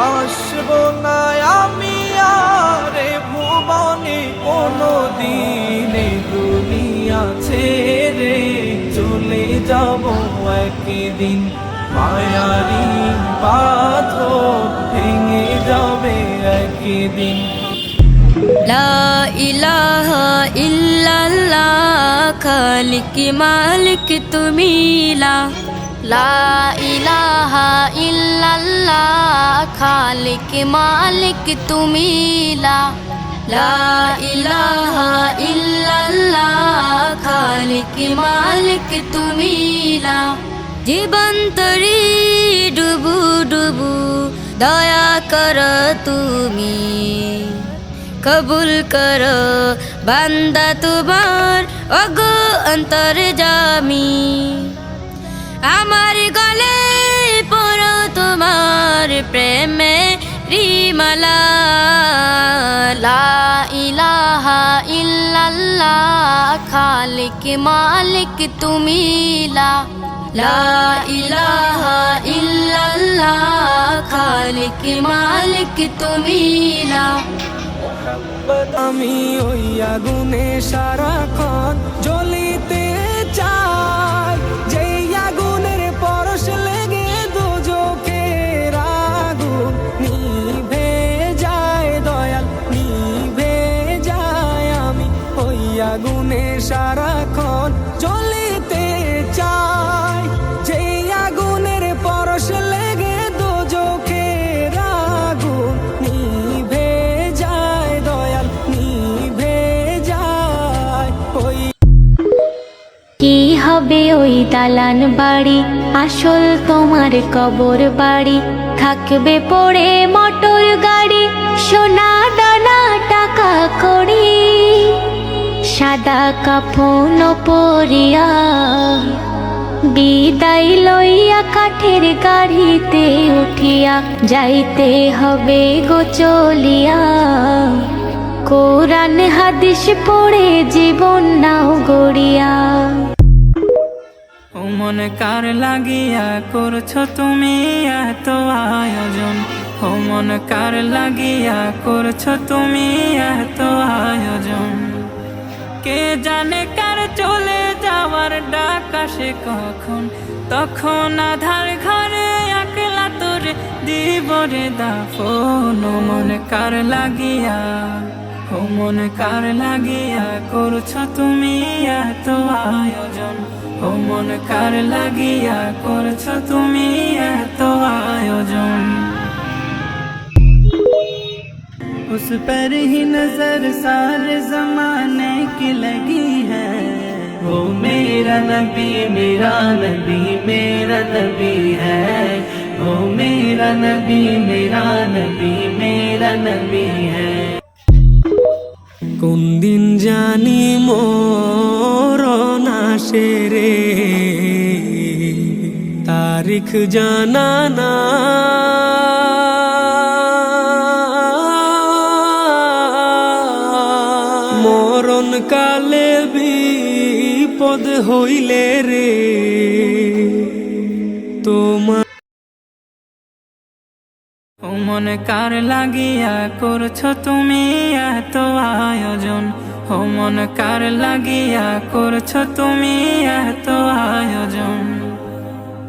আসবো না আমি আর এ ভুবনে কোনদিন, দুনিয়া ছেড়ে চলে যাব একদিন। মায়ারি পাথর ভেঙে যাবে একদিন। লা ইলাহা ইল্লাল্লাহ, খালিক মালিক তুমি লা ইলাহা ইল্লাল্লাহ, খালিক মালিক তুমি লা ইলাহা ইল্লাল্লাহ, খালিক মালিক তুমি জীবন তরি ডুবু ডুবু দয়া কর তুমি, কবুল কর বান্দা তোমার ওগো অন্তর্যামী। আমার গলে পড়ো তোমার প্রেমে রিমালা, লা ইলাহা ইল্লাল্লাহ, খালিক মালিক তুমি লা ইলাহা ইল্লাল্লাহ, খালিক মালিক তুমি আমি ওই আগুনে সারাক্ষণ জ্বলিতে চাই, যেই আগুনের পরশ লেগে দুজকের আগুন নিভে যায় দয়াল, নিভে যায়। আমি ওই আগুনে সারাক্ষণ জ্বলিতে চাই, যেই আগুনের পরশ লেগে দুজকের আগুন নিভে যায় দয়াল, নিভে যায়। ওই কি হবে ওই দালান বাড়ি, আসল তোমার কবর বাড়ি, থাকবে পড়ে মোটর গাড়ি, সোনা দানা টাকা কড়ি, সাদা কাফন পরিয়া বিদায় লইয়া কাঠের গাড়িতে উঠিয়া যাইতে হবে গো চলিয়া। কোরআন হাদিস পড়ে জীবন নাও গড়িয়া। ও মন কার লাগিয়া করছো তুমি এত আয়োজন, ও মন কার লাগিয়া করছো তুমি এত আয়োজন। কে জানে কার চলে যাওয়ার ডাক আসে কখন, তখন আধার ঘরে একলা তোরে দিব রে দাফন। ও মন কার লাগিয়া, ও মন কার লাগিয়া করছো তুমি এত আয়োজন, ও মন কার লাগিয়া করছো তুমি এত আয়োজন। उस पर ही नजर सारे जमाने की लगी है, वो मेरा नबी मेरा नबी मेरा नबी है, वो मेरा नबी मेरा नबी मेरा नबी है। কোন দিন জানি মরণ আসে রে, তারিখ জানা না, মরণ কালে বিপদ হইলে রে তোমার। ও মন কার লাগিয়া করছো তুমি এত আয়োজন, ও মন কার লাগিয়া করছো তুমি এত আয়োজন।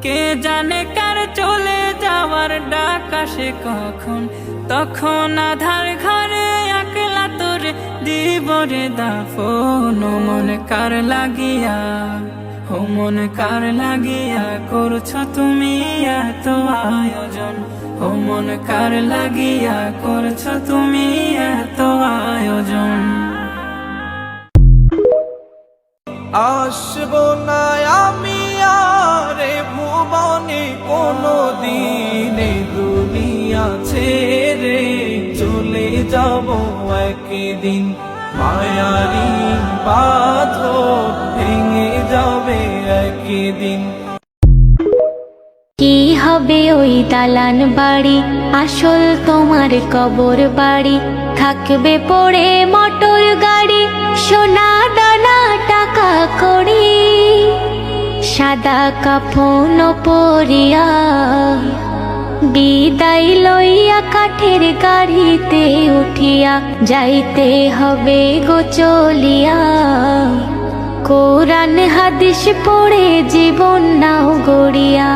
কে জানে কার চলে যাওয়ার ডাক আসে কখন, তখন আধার ঘরে একলা তোরে দিব রে দাফন। ও মন কার লাগিয়া, ও মন কার লাগিয়া করছো তুমি এত আয়োজন, ও মন কার লাগিয়া করছো তুমি এত আয়োজন। আসবো না আমি আর এ ভুবনে কোনদিন, দুনিয়া ছেড়ে চলে যাব একদিন। মায়ারি পাথর ভেঙে যাবে একদিন। কি হবে ওই দালান বাড়ি, আসল তোমার কবর বাড়ি, থাকবে পড়ে মোটর গাড়ি, সোনা দানা টাকা কড়ি, সাদা কাফন পরিয়া বিদায় লইয়া লইয়া কাঠের গাড়িতে উঠিয়া যাইতে হবে গো চলিয়া। কোরআন হাদিস পড়ে জীবন নাও গড়িয়া।